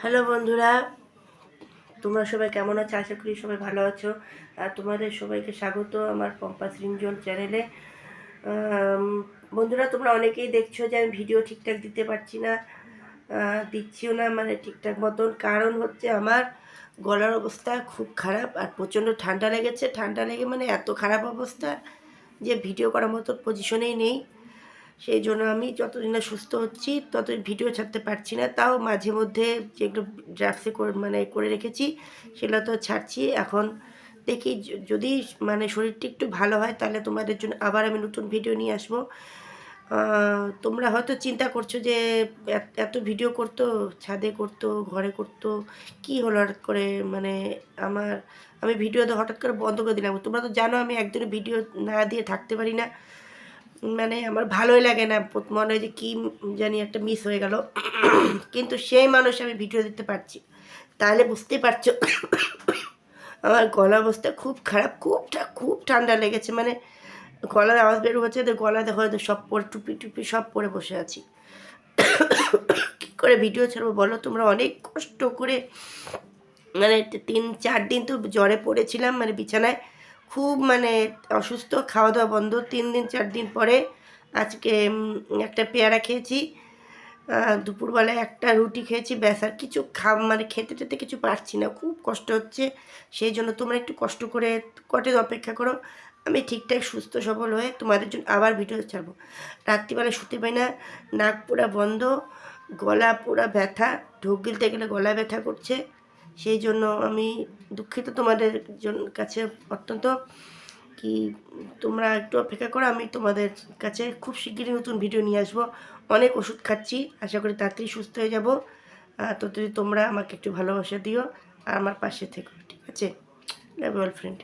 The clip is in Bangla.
হ্যালো বন্ধুরা, তোমরা সবাই কেমন আছো? আশা করি সবাই ভালো আছো। আর তোমাদের সবাইকে স্বাগত আমার পম্পা সৃঞ্জন চ্যানেলে। বন্ধুরা, তোমরা অনেকেই দেখছো যে আমি ভিডিও ঠিকঠাক দিতে পারছি না, দিচ্ছিও না মানে ঠিকঠাক মতন। কারণ হচ্ছে আমার গলার অবস্থা খুব খারাপ আর প্রচণ্ড ঠান্ডা লেগেছে। ঠান্ডা লেগে মানে এত খারাপ অবস্থা যে ভিডিও করার মতো পজিশনেই নেই। সেই জন্য আমি যতদিন না সুস্থ হচ্ছি ততদিন ভিডিও ছাড়তে পারছি না। তাও মাঝে মধ্যে যেগুলো ড্রাফটসে করে রেখেছি সেগুলো তো ছাড়ছি। এখন দেখি যদি মানে শরীরটা একটু ভালো হয় তাহলে তোমাদের জন্য আবার আমি নতুন ভিডিও নিয়ে আসবো। তোমরা হয়তো চিন্তা করছো যে এত ভিডিও করতো, ছাদে করতো, ঘরে করতো, কি হলো হঠাৎ করে? মানে আমি ভিডিও হঠাৎ করে বন্ধ করে দিলাম। তোমরা তো জানো আমি একদিনও ভিডিও না দিয়ে থাকতে পারি না। মানে আমার ভালোই লাগে না, মনে হয় যে কী জানি একটা মিস হয়ে গেল। কিন্তু সেই মানুষ আমি ভিডিও দিতে পারছি, তাহলে বুঝতেই পারছো আমার গলা অবস্থা খুব খারাপ। খুব ঠান্ডা লেগেছে, মানে গলার আওয়াজ বের হচ্ছে, তো গলা দেখো হয়তো সব পরে টুপি টুপি সব পরে বসে আছি। কী করে ভিডিও ছাড়বো বলো? তোমরা অনেক কষ্ট করে মানে 3-4 দিন তো জ্বরে পড়েছিলাম, মানে বিছানায় খুব মানে অসুস্থ, খাওয়া দাওয়া বন্ধ। 3-4 দিন পরে আজকে একটা পেয়ারা খেয়েছি, দুপুরবেলায় একটা রুটি খেয়েছি, ব্যাস। আর কিছু মানে খেতে টেতে কিছু পারছি না, খুব কষ্ট হচ্ছে। সেই জন্য তোমরা একটু কষ্ট করে কটে অপেক্ষা করো, আমি ঠিকঠাক সুস্থ সবল হয়ে তোমাদের জন্য আবার ভিডিও ছাড়বো। রাত্রিবেলা শুতে পাই না, নাক পুরা বন্ধ, গলা পুরা ব্যথা, ঢোক গিলতে গেলে গলা ব্যথা করছে। সেই জন্য আমি দুঃখিত তোমাদের কাছে অত্যন্ত। কি তোমরা একটু অপেক্ষা করো, আমি তোমাদের কাছে খুব শিগগিরই নতুন ভিডিও নিয়ে আসবো। অনেক ওষুধ খাচ্ছি, আশা করি তাড়াতাড়ি সুস্থ হয়ে যাব। তো যদি তোমরা আমাকে একটু ভালোবাসা দিও আর আমার পাশে থেকো, ঠিক আছে? Love you all friend.